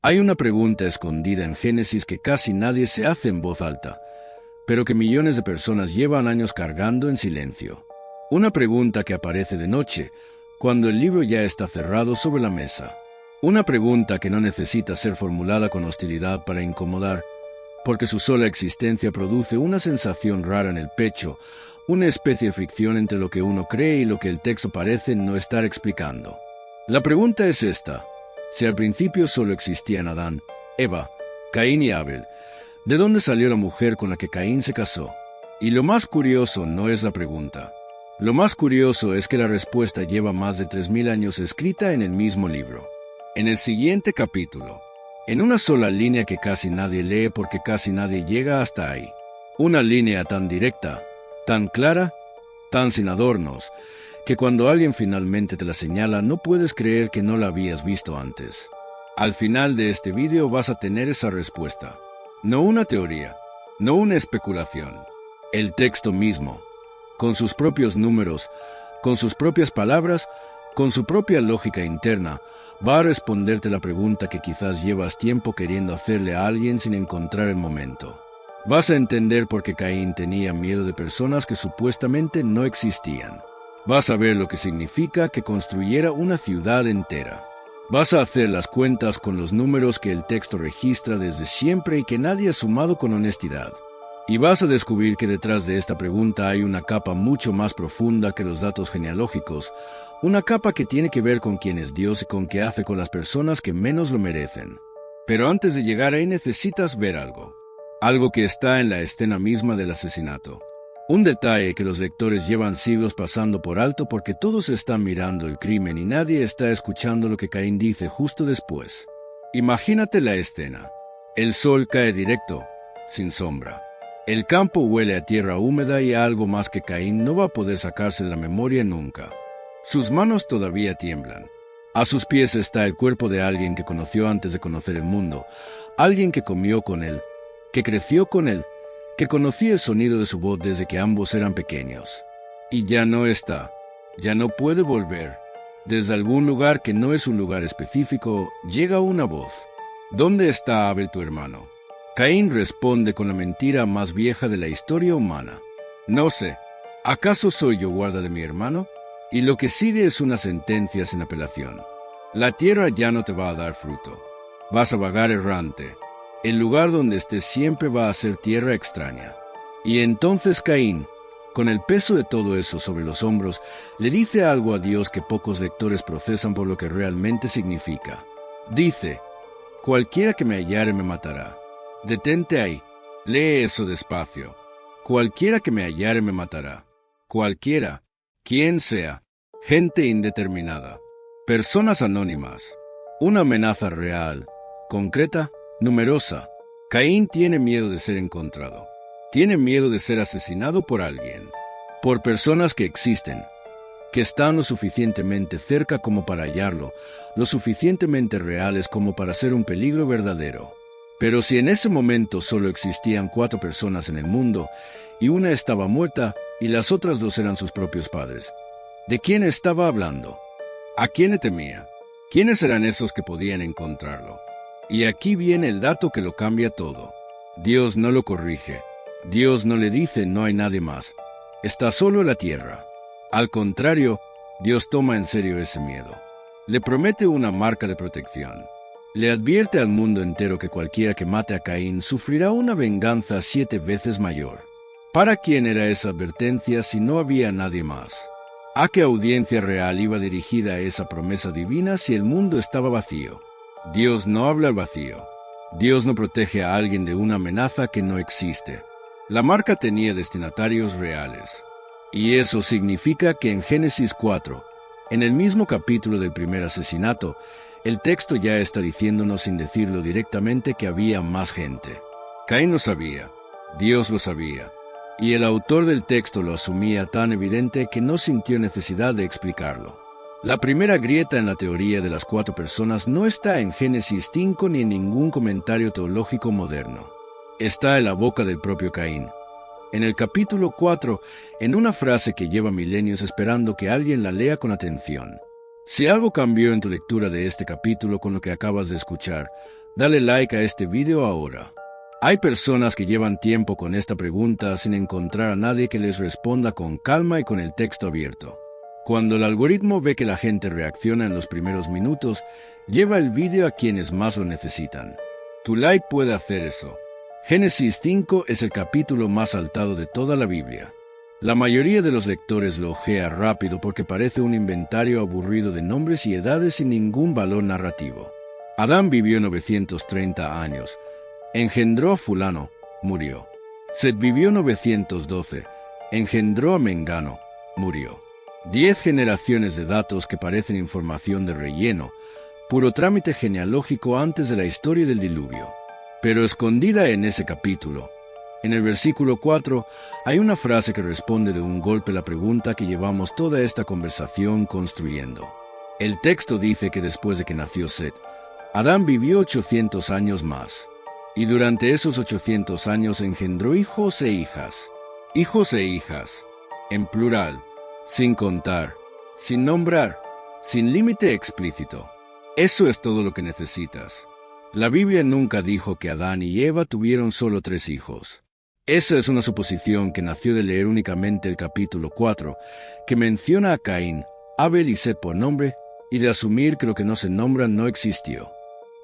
Hay una pregunta escondida en Génesis que casi nadie se hace en voz alta, pero que millones de personas llevan años cargando en silencio. Una pregunta que aparece de noche, cuando el libro ya está cerrado sobre la mesa. Una pregunta que no necesita ser formulada con hostilidad para incomodar, porque su sola existencia produce una sensación rara en el pecho, una especie de fricción entre lo que uno cree y lo que el texto parece no estar explicando. La pregunta es esta: si al principio solo existían Adán, Eva, Caín y Abel, ¿de dónde salió la mujer con la que Caín se casó? Y lo más curioso no es la pregunta. Lo más curioso es que la respuesta lleva más de 3000 años escrita en el mismo libro. En el siguiente capítulo, en una sola línea que casi nadie lee porque casi nadie llega hasta ahí. Una línea tan directa, tan clara, tan sin adornos, que cuando alguien finalmente te la señala no puedes creer que no la habías visto antes. Al final de este vídeo vas a tener esa respuesta. No una teoría, no una especulación. El texto mismo, con sus propios números, con sus propias palabras, con su propia lógica interna, va a responderte la pregunta que quizás llevas tiempo queriendo hacerle a alguien sin encontrar el momento. Vas a entender por qué Caín tenía miedo de personas que supuestamente no existían. Vas a ver lo que significa que construyera una ciudad entera. Vas a hacer las cuentas con los números que el texto registra desde siempre y que nadie ha sumado con honestidad. Y vas a descubrir que detrás de esta pregunta hay una capa mucho más profunda que los datos genealógicos, una capa que tiene que ver con quién es Dios y con qué hace con las personas que menos lo merecen. Pero antes de llegar ahí necesitas ver algo. Algo que está en la escena misma del asesinato. Un detalle que los lectores llevan siglos pasando por alto porque todos están mirando el crimen y nadie está escuchando lo que Caín dice justo después. Imagínate la escena. El sol cae directo, sin sombra. El campo huele a tierra húmeda y a algo más que Caín no va a poder sacarse de la memoria nunca. Sus manos todavía tiemblan. A sus pies está el cuerpo de alguien que conoció antes de conocer el mundo, alguien que comió con él, que creció con él, que conocía el sonido de su voz desde que ambos eran pequeños. Y ya no está, ya no puede volver. Desde algún lugar que no es un lugar específico, llega una voz. ¿Dónde está Abel tu hermano? Caín responde con la mentira más vieja de la historia humana. No sé, ¿acaso soy yo guarda de mi hermano? Y lo que sigue es una sentencia sin apelación. La tierra ya no te va a dar fruto. Vas a vagar errante. El lugar donde estés siempre va a ser tierra extraña. Y entonces Caín, con el peso de todo eso sobre los hombros, le dice algo a Dios que pocos lectores procesan por lo que realmente significa. Dice: cualquiera que me hallare me matará. Detente ahí, lee eso despacio. Cualquiera que me hallare me matará. Cualquiera, quien sea, gente indeterminada, personas anónimas, una amenaza real, concreta, numerosa. Caín tiene miedo de ser encontrado. Tiene miedo de ser asesinado por alguien, por personas que existen, que están lo suficientemente cerca como para hallarlo, lo suficientemente reales como para ser un peligro verdadero. Pero si en ese momento solo existían 4 personas en el mundo, y una estaba muerta y las otras 2 eran sus propios padres, ¿de quién estaba hablando? ¿A quién le temía? ¿Quiénes eran esos que podían encontrarlo? Y aquí viene el dato que lo cambia todo. Dios no lo corrige. Dios no le dice no hay nadie más. Está solo la tierra. Al contrario, Dios toma en serio ese miedo. Le promete una marca de protección. Le advierte al mundo entero que cualquiera que mate a Caín sufrirá una venganza 7 veces mayor. ¿Para quién era esa advertencia si no había nadie más? ¿A qué audiencia real iba dirigida esa promesa divina si el mundo estaba vacío? Dios no habla al vacío. Dios no protege a alguien de una amenaza que no existe. La marca tenía destinatarios reales. Y eso significa que en Génesis 4, en el mismo capítulo del primer asesinato, el texto ya está diciéndonos sin decirlo directamente que había más gente. Caín lo sabía, Dios lo sabía, y el autor del texto lo asumía tan evidente que no sintió necesidad de explicarlo. La primera grieta en la teoría de las 4 personas no está en Génesis 5 ni en ningún comentario teológico moderno. Está en la boca del propio Caín. En el capítulo 4, en una frase que lleva milenios esperando que alguien la lea con atención. Si algo cambió en tu lectura de este capítulo con lo que acabas de escuchar, dale like a este video ahora. Hay personas que llevan tiempo con esta pregunta sin encontrar a nadie que les responda con calma y con el texto abierto. Cuando el algoritmo ve que la gente reacciona en los primeros minutos, lleva el video a quienes más lo necesitan. Tu like puede hacer eso. Génesis 5 es el capítulo más saltado de toda la Biblia. La mayoría de los lectores lo ojea rápido porque parece un inventario aburrido de nombres y edades sin ningún valor narrativo. Adán vivió 930 años. Engendró a fulano, murió. Set vivió 912. Engendró a mengano, murió. 10 generaciones de datos que parecen información de relleno, puro trámite genealógico antes de la historia del diluvio. Pero escondida en ese capítulo, en el versículo 4, hay una frase que responde de un golpe la pregunta que llevamos toda esta conversación construyendo. El texto dice que después de que nació Set, Adán vivió 800 años más, y durante esos 800 años engendró hijos e hijas. Hijos e hijas, en plural, sin contar, sin nombrar, sin límite explícito. Eso es todo lo que necesitas. La Biblia nunca dijo que Adán y Eva tuvieron solo 3 hijos. Esa es una suposición que nació de leer únicamente el capítulo 4, que menciona a Caín, Abel y Set por nombre, y de asumir que lo que no se nombra no existió.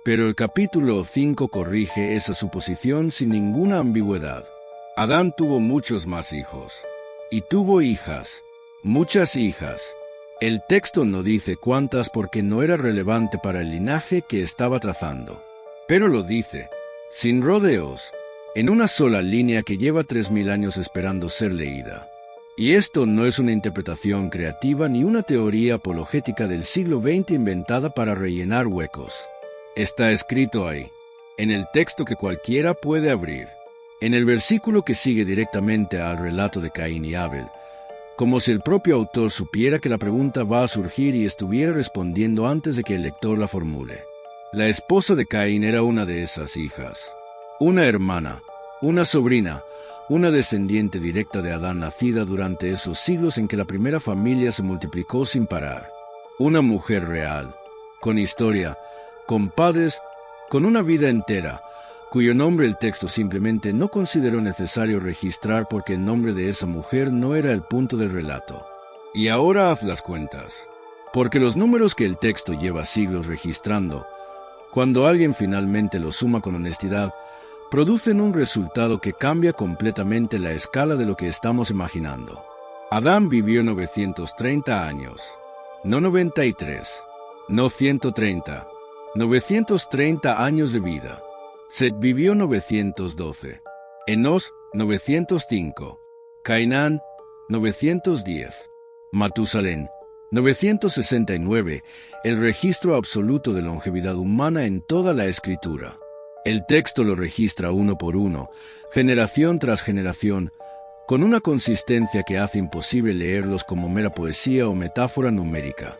Pero el capítulo 5 corrige esa suposición sin ninguna ambigüedad. Adán tuvo muchos más hijos, y tuvo hijas, muchas hijas. El texto no dice cuántas porque no era relevante para el linaje que estaba trazando. Pero lo dice, sin rodeos, en una sola línea que lleva 3000 años esperando ser leída. Y esto no es una interpretación creativa ni una teoría apologética del siglo XX inventada para rellenar huecos. Está escrito ahí, en el texto que cualquiera puede abrir. En el versículo que sigue directamente al relato de Caín y Abel, como si el propio autor supiera que la pregunta va a surgir y estuviera respondiendo antes de que el lector la formule. La esposa de Caín era una de esas hijas. Una hermana, una sobrina, una descendiente directa de Adán nacida durante esos siglos en que la primera familia se multiplicó sin parar. Una mujer real, con historia, con padres, con una vida entera, cuyo nombre el texto simplemente no consideró necesario registrar porque el nombre de esa mujer no era el punto del relato. Y ahora haz las cuentas, porque los números que el texto lleva siglos registrando, cuando alguien finalmente los suma con honestidad, producen un resultado que cambia completamente la escala de lo que estamos imaginando. Adán vivió 930 años, no 93, no 130, 930 años de vida. Set vivió 912, Enos 905, Cainán 910, Matusalén 969, el registro absoluto de longevidad humana en toda la Escritura. El texto lo registra uno por uno, generación tras generación, con una consistencia que hace imposible leerlos como mera poesía o metáfora numérica.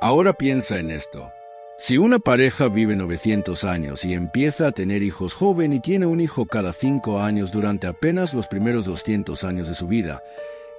Ahora piensa en esto. Si una pareja vive 900 años y empieza a tener hijos joven y tiene un hijo cada 5 años durante apenas los primeros 200 años de su vida,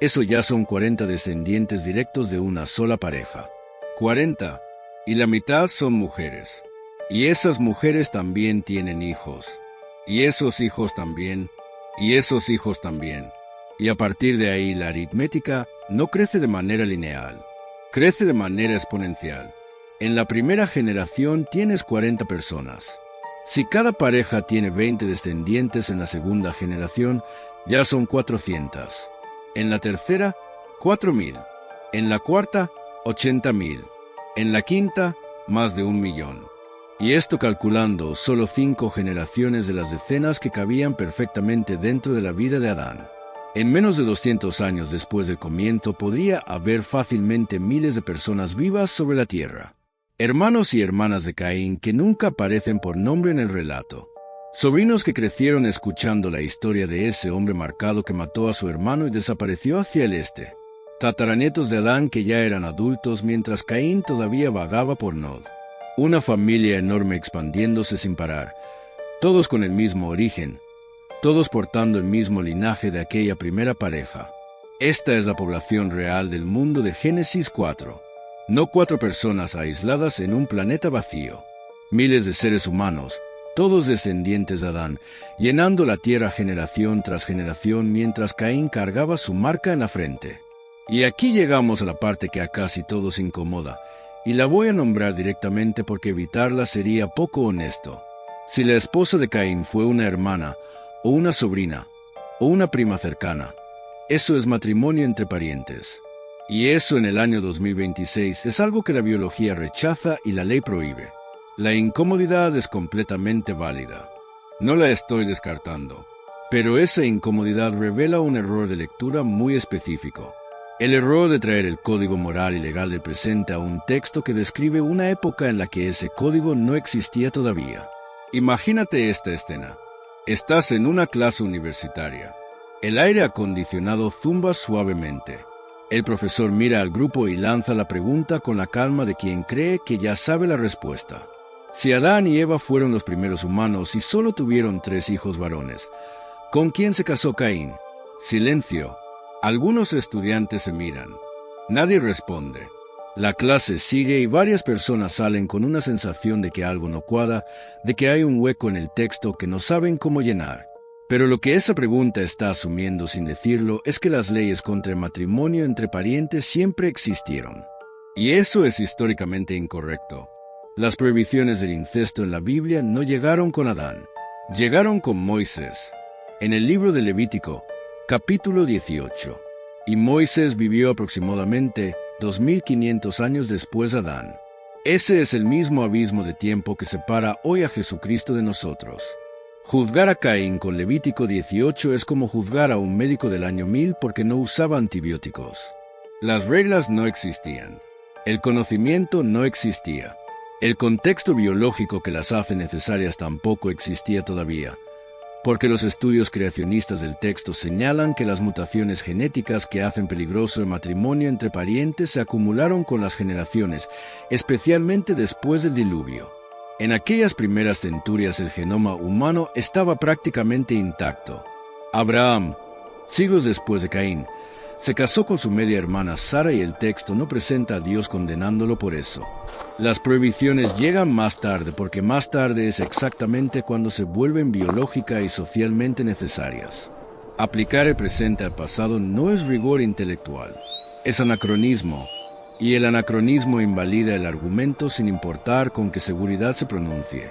eso ya son 40 descendientes directos de una sola pareja. 40, y la mitad son mujeres. Y esas mujeres también tienen hijos. Y esos hijos también. Y esos hijos también. Y a partir de ahí la aritmética no crece de manera lineal. Crece de manera exponencial. En la primera generación tienes 40 personas. Si cada pareja tiene 20 descendientes en la segunda generación, ya son 400. En la tercera, 4000. En la cuarta, 80.000. En la quinta, más de 1.000.000. Y esto calculando solo 5 generaciones de las decenas que cabían perfectamente dentro de la vida de Adán. En menos de 200 años después del comienzo podría haber fácilmente miles de personas vivas sobre la tierra. Hermanos y hermanas de Caín que nunca aparecen por nombre en el relato. Sobrinos que crecieron escuchando la historia de ese hombre marcado que mató a su hermano y desapareció hacia el este. Tataranietos de Adán que ya eran adultos mientras Caín todavía vagaba por Nod. Una familia enorme expandiéndose sin parar, todos con el mismo origen, todos portando el mismo linaje de aquella primera pareja. Esta es la población real del mundo de Génesis 4. No 4 personas aisladas en un planeta vacío. Miles de seres humanos, todos descendientes de Adán, llenando la tierra generación tras generación mientras Caín cargaba su marca en la frente. Y aquí llegamos a la parte que a casi todos incomoda, y la voy a nombrar directamente porque evitarla sería poco honesto. Si la esposa de Caín fue una hermana, o una sobrina, o una prima cercana, eso es matrimonio entre parientes. Y eso en el año 2026 es algo que la biología rechaza y la ley prohíbe. La incomodidad es completamente válida. No la estoy descartando. Pero esa incomodidad revela un error de lectura muy específico. El error de traer el código moral y legal del presente a un texto que describe una época en la que ese código no existía todavía. Imagínate esta escena. Estás en una clase universitaria. El aire acondicionado zumba suavemente. El profesor mira al grupo y lanza la pregunta con la calma de quien cree que ya sabe la respuesta. Si Adán y Eva fueron los primeros humanos y solo tuvieron 3 hijos varones, ¿con quién se casó Caín? Silencio. Algunos estudiantes se miran. Nadie responde. La clase sigue y varias personas salen con una sensación de que algo no cuadra, de que hay un hueco en el texto que no saben cómo llenar. Pero lo que esa pregunta está asumiendo sin decirlo es que las leyes contra el matrimonio entre parientes siempre existieron. Y eso es históricamente incorrecto. Las prohibiciones del incesto en la Biblia no llegaron con Adán, llegaron con Moisés. En el libro de Levítico, capítulo 18. Y Moisés vivió aproximadamente 2500 años después de Adán. Ese es el mismo abismo de tiempo que separa hoy a Jesucristo de nosotros. Juzgar a Caín con Levítico 18 es como juzgar a un médico del año 1000 porque no usaba antibióticos. Las reglas no existían. El conocimiento no existía. El contexto biológico que las hace necesarias tampoco existía todavía, porque los estudios creacionistas del texto señalan que las mutaciones genéticas que hacen peligroso el matrimonio entre parientes se acumularon con las generaciones, especialmente después del diluvio. En aquellas primeras centurias el genoma humano estaba prácticamente intacto. Abraham, siglos después de Caín, se casó con su media hermana Sara y el texto no presenta a Dios condenándolo por eso. Las prohibiciones llegan más tarde porque más tarde es exactamente cuando se vuelven biológica y socialmente necesarias. Aplicar el presente al pasado no es rigor intelectual, es anacronismo, y el anacronismo invalida el argumento sin importar con qué seguridad se pronuncie.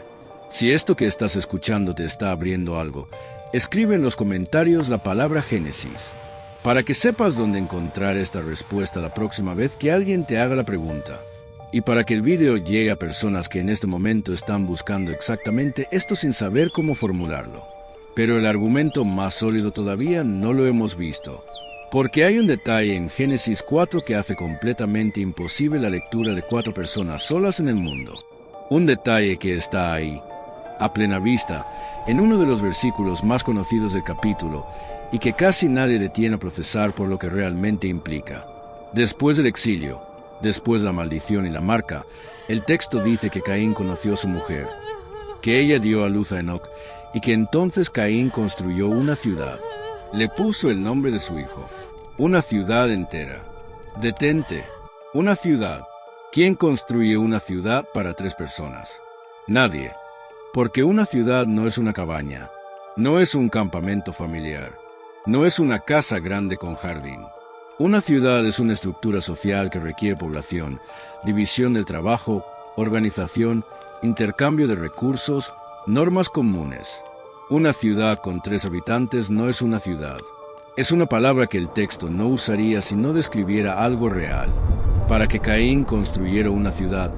Si esto que estás escuchando te está abriendo algo, escribe en los comentarios la palabra Génesis, para que sepas dónde encontrar esta respuesta la próxima vez que alguien te haga la pregunta. Y para que el video llegue a personas que en este momento están buscando exactamente esto sin saber cómo formularlo. Pero el argumento más sólido todavía no lo hemos visto, porque hay un detalle en Génesis 4 que hace completamente imposible la lectura de 4 personas solas en el mundo. Un detalle que está ahí, a plena vista, en uno de los versículos más conocidos del capítulo, y que casi nadie detiene a procesar por lo que realmente implica. Después del exilio, después de la maldición y la marca, el texto dice que Caín conoció a su mujer, que ella dio a luz a Enoc, y que entonces Caín construyó una ciudad. Le puso el nombre de su hijo. Una ciudad entera. Detente. Una ciudad. ¿Quién construye una ciudad para 3 personas? Nadie. Porque una ciudad no es una cabaña. No es un campamento familiar. No es una casa grande con jardín. Una ciudad es una estructura social que requiere población, división del trabajo, organización, intercambio de recursos, normas comunes. Una ciudad con 3 habitantes no es una ciudad. Es una palabra que el texto no usaría si no describiera algo real. Para que Caín construyera una ciudad,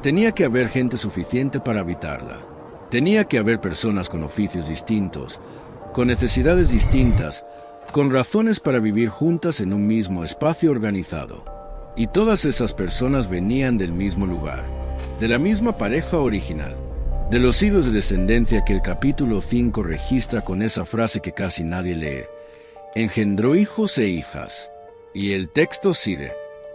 tenía que haber gente suficiente para habitarla. Tenía que haber personas con oficios distintos, con necesidades distintas, con razones para vivir juntas en un mismo espacio organizado. Y todas esas personas venían del mismo lugar, de la misma pareja original, de los hilos de descendencia que el capítulo 5 registra con esa frase que casi nadie lee. Engendró hijos e hijas. Y el texto sigue,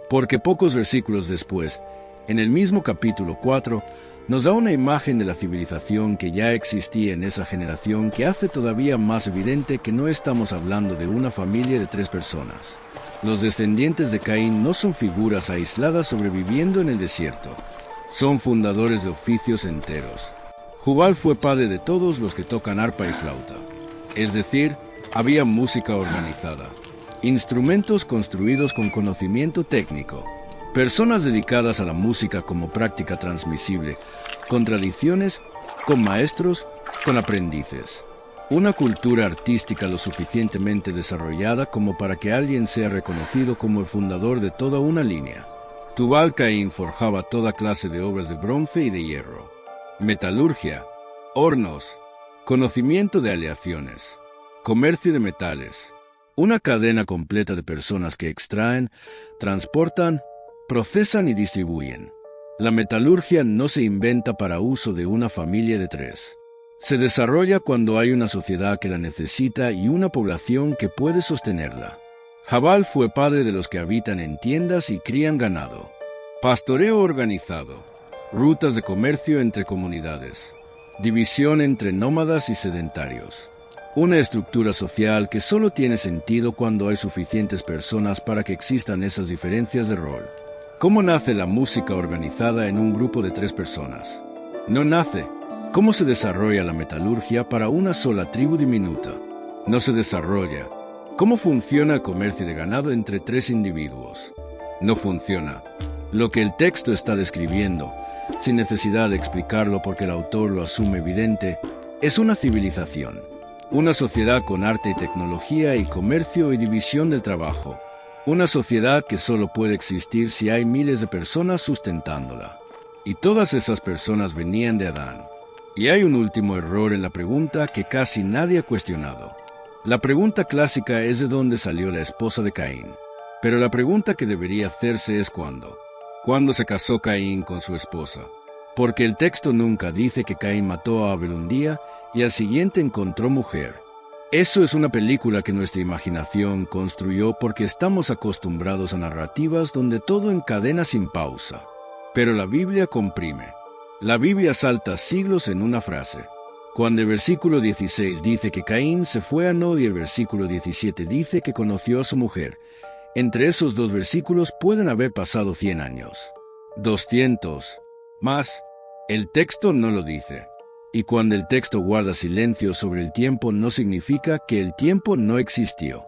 porque pocos versículos después, en el mismo capítulo 4, nos da una imagen de la civilización que ya existía en esa generación que hace todavía más evidente que no estamos hablando de una familia de 3 personas. Los descendientes de Caín no son figuras aisladas sobreviviendo en el desierto. Son fundadores de oficios enteros. Jubal fue padre de todos los que tocan arpa y flauta. Es decir, había música organizada, instrumentos construidos con conocimiento técnico, personas dedicadas a la música como práctica transmisible, con tradiciones, con maestros, con aprendices. Una cultura artística lo suficientemente desarrollada como para que alguien sea reconocido como el fundador de toda una línea. Tubal Caín forjaba toda clase de obras de bronce y de hierro, metalurgia, hornos, conocimiento de aleaciones, comercio de metales, una cadena completa de personas que extraen, transportan, procesan y distribuyen. La metalurgia no se inventa para uso de una familia de 3. Se desarrolla cuando hay una sociedad que la necesita y una población que puede sostenerla. Jabal fue padre de los que habitan en tiendas y crían ganado. Pastoreo organizado, rutas de comercio entre comunidades, división entre nómadas y sedentarios. Una estructura social que solo tiene sentido cuando hay suficientes personas para que existan esas diferencias de rol. ¿Cómo nace la música organizada en un grupo de 3 personas? No nace. ¿Cómo se desarrolla la metalurgia para una sola tribu diminuta? No se desarrolla. ¿Cómo funciona el comercio de ganado entre 3 individuos? No funciona. Lo que el texto está describiendo, sin necesidad de explicarlo porque el autor lo asume evidente, es una civilización. Una sociedad con arte y tecnología y comercio y división del trabajo. Una sociedad que solo puede existir si hay miles de personas sustentándola. Y todas esas personas venían de Adán. Y hay un último error en la pregunta que casi nadie ha cuestionado. La pregunta clásica es de dónde salió la esposa de Caín. Pero la pregunta que debería hacerse es ¿cuándo? ¿Cuándo se casó Caín con su esposa? Porque el texto nunca dice que Caín mató a Abel un día y al siguiente encontró mujer. Eso es una película que nuestra imaginación construyó porque estamos acostumbrados a narrativas donde todo encadena sin pausa. Pero la Biblia comprime. La Biblia salta siglos en una frase. Cuando el versículo 16 dice que Caín se fue a Nod y el versículo 17 dice que conoció a su mujer, entre esos 2 versículos pueden haber pasado 100 años. 200. Más, el texto no lo dice. Y cuando el texto guarda silencio sobre el tiempo no significa que el tiempo no existió.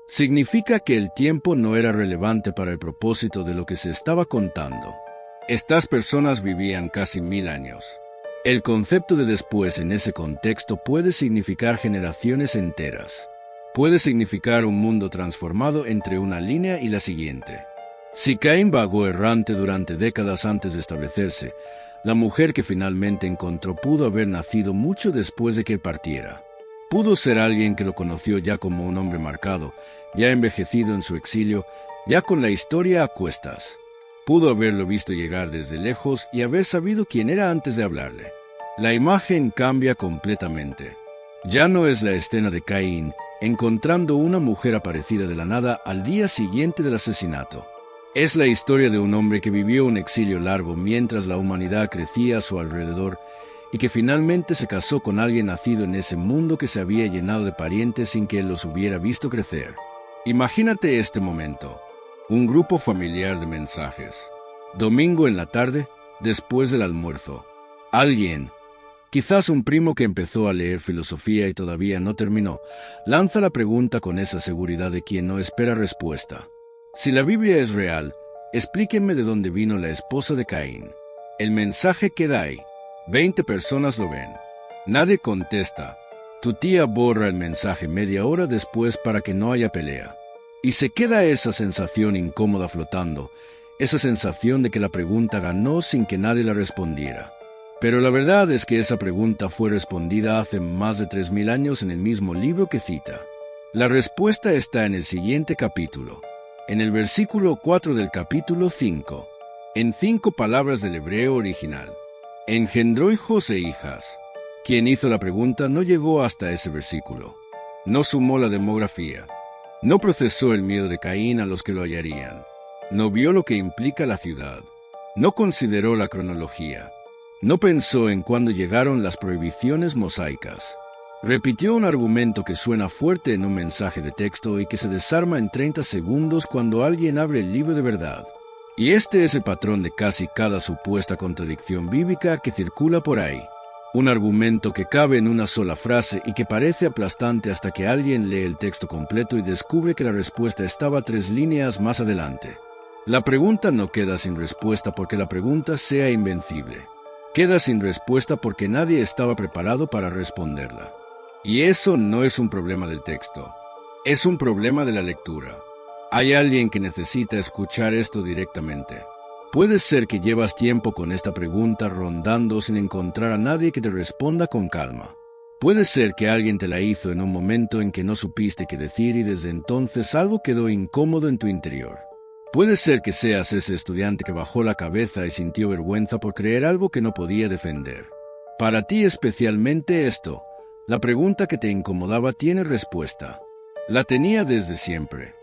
Significa que el tiempo no era relevante para el propósito de lo que se estaba contando. Estas personas vivían casi 1000 años. El concepto de después en ese contexto puede significar generaciones enteras. Puede significar un mundo transformado entre una línea y la siguiente. Si Caín vagó errante durante décadas antes de establecerse, la mujer que finalmente encontró pudo haber nacido mucho después de que partiera. Pudo ser alguien que lo conoció ya como un hombre marcado, ya envejecido en su exilio, ya con la historia a cuestas. Pudo haberlo visto llegar desde lejos y haber sabido quién era antes de hablarle. La imagen cambia completamente. Ya no es la escena de Caín encontrando una mujer aparecida de la nada al día siguiente del asesinato. Es la historia de un hombre que vivió un exilio largo mientras la humanidad crecía a su alrededor y que finalmente se casó con alguien nacido en ese mundo que se había llenado de parientes sin que él los hubiera visto crecer. Imagínate este momento. Un grupo familiar de mensajes. Domingo en la tarde, después del almuerzo. Alguien, quizás un primo que empezó a leer filosofía y todavía no terminó, lanza la pregunta con esa seguridad de quien no espera respuesta. Si la Biblia es real, explíquenme de dónde vino la esposa de Caín. El mensaje queda ahí. 20 personas lo ven. Nadie contesta. Tu tía borra el mensaje media hora después para que no haya pelea. Y se queda esa sensación incómoda flotando, esa sensación de que la pregunta ganó sin que nadie la respondiera. Pero la verdad es que esa pregunta fue respondida hace más de 3000 años en el mismo libro que cita. La respuesta está en el siguiente capítulo, en el versículo 4 del capítulo 5, en 5 palabras del hebreo original. Engendró hijos e hijas. Quien hizo la pregunta no llegó hasta ese versículo. No sumó la demografía. No procesó el miedo de Caín a los que lo hallarían. No vio lo que implica la ciudad. No consideró la cronología. No pensó en cuándo llegaron las prohibiciones mosaicas. Repitió un argumento que suena fuerte en un mensaje de texto y que se desarma en 30 segundos cuando alguien abre el libro de verdad. Y este es el patrón de casi cada supuesta contradicción bíblica que circula por ahí. Un argumento que cabe en una sola frase y que parece aplastante hasta que alguien lee el texto completo y descubre que la respuesta estaba 3 líneas más adelante. La pregunta no queda sin respuesta porque la pregunta sea invencible. Queda sin respuesta porque nadie estaba preparado para responderla. Y eso no es un problema del texto. Es un problema de la lectura. Hay alguien que necesita escuchar esto directamente. Puede ser que llevas tiempo con esta pregunta rondando sin encontrar a nadie que te responda con calma. Puede ser que alguien te la hizo en un momento en que no supiste qué decir y desde entonces algo quedó incómodo en tu interior. Puede ser que seas ese estudiante que bajó la cabeza y sintió vergüenza por creer algo que no podía defender. Para ti especialmente esto, la pregunta que te incomodaba tiene respuesta. La tenía desde siempre.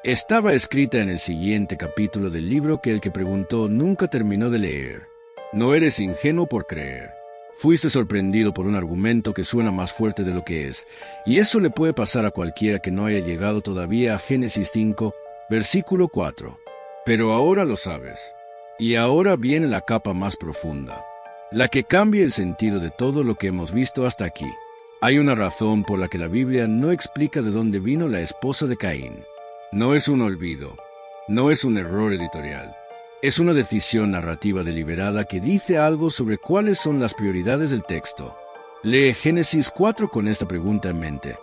Estaba escrita en el siguiente capítulo del libro que el que preguntó nunca terminó de leer. No eres ingenuo por creer. Fuiste sorprendido por un argumento que suena más fuerte de lo que es, y eso le puede pasar a cualquiera que no haya llegado todavía a Génesis 5, versículo 4. Pero ahora lo sabes. Y ahora viene la capa más profunda, la que cambia el sentido de todo lo que hemos visto hasta aquí. Hay una razón por la que la Biblia no explica de dónde vino la esposa de Caín. No es un olvido, no es un error editorial. Es una decisión narrativa deliberada que dice algo sobre cuáles son las prioridades del texto. Lee Génesis 4 con esta pregunta en mente.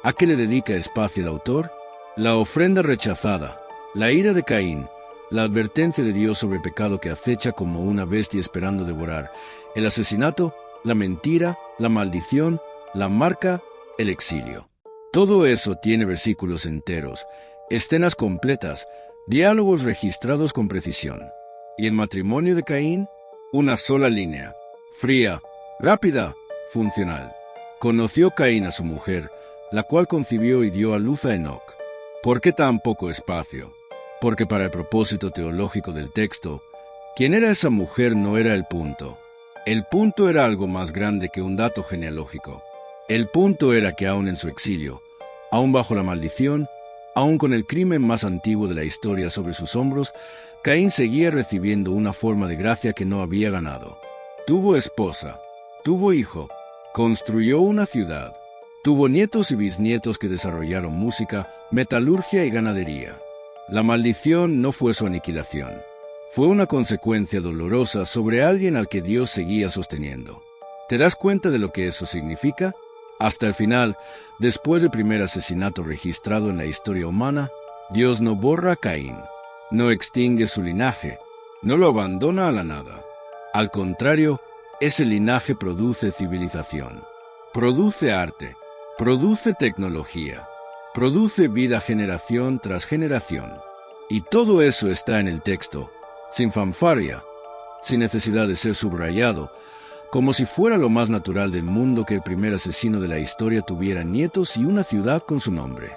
¿A qué le dedica espacio el autor? La ofrenda rechazada, la ira de Caín, la advertencia de Dios sobre el pecado que acecha como una bestia esperando devorar, el asesinato, la mentira, la maldición, la marca, el exilio. Todo eso tiene versículos enteros, escenas completas, diálogos registrados con precisión. ¿Y el matrimonio de Caín? Una sola línea, fría, rápida, funcional. Conoció Caín a su mujer, la cual concibió y dio a luz a Enoc. ¿Por qué tan poco espacio? Porque para el propósito teológico del texto, ¿quién era esa mujer no era el punto? El punto era algo más grande que un dato genealógico. El punto era que aún en su exilio, aún bajo la maldición, aún con el crimen más antiguo de la historia sobre sus hombros, Caín seguía recibiendo una forma de gracia que no había ganado. Tuvo esposa, tuvo hijo, construyó una ciudad, tuvo nietos y bisnietos que desarrollaron música, metalurgia y ganadería. La maldición no fue su aniquilación. Fue una consecuencia dolorosa sobre alguien al que Dios seguía sosteniendo. ¿Te das cuenta de lo que eso significa? Hasta el final, después del primer asesinato registrado en la historia humana, Dios no borra a Caín, no extingue su linaje, no lo abandona a la nada. Al contrario, ese linaje produce civilización, produce arte, produce tecnología, produce vida generación tras generación. Y todo eso está en el texto, sin fanfarria, sin necesidad de ser subrayado, como si fuera lo más natural del mundo que el primer asesino de la historia tuviera nietos y una ciudad con su nombre.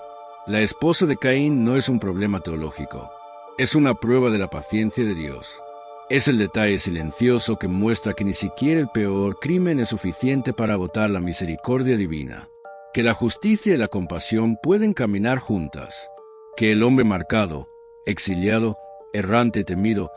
La esposa de Caín no es un problema teológico, es una prueba de la paciencia de Dios. Es el detalle silencioso que muestra que ni siquiera el peor crimen es suficiente para agotar la misericordia divina, que la justicia y la compasión pueden caminar juntas, que el hombre marcado, exiliado, errante y temido,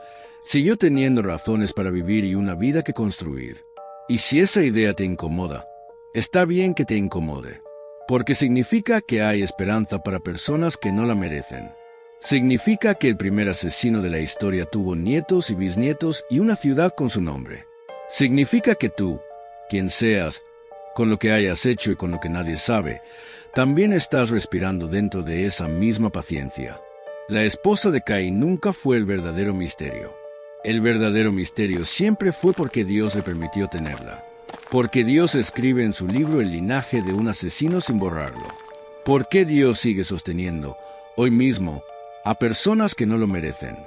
siguió teniendo razones para vivir y una vida que construir. Y si esa idea te incomoda, está bien que te incomode, porque significa que hay esperanza para personas que no la merecen. Significa que el primer asesino de la historia tuvo nietos y bisnietos y una ciudad con su nombre. Significa que tú, quien seas, con lo que hayas hecho y con lo que nadie sabe, también estás respirando dentro de esa misma paciencia. La esposa de Caín nunca fue el verdadero misterio. El verdadero misterio siempre fue porque Dios le permitió tenerla. Porque Dios escribe en su libro el linaje de un asesino sin borrarlo. ¿Por qué Dios sigue sosteniendo, hoy mismo, a personas que no lo merecen?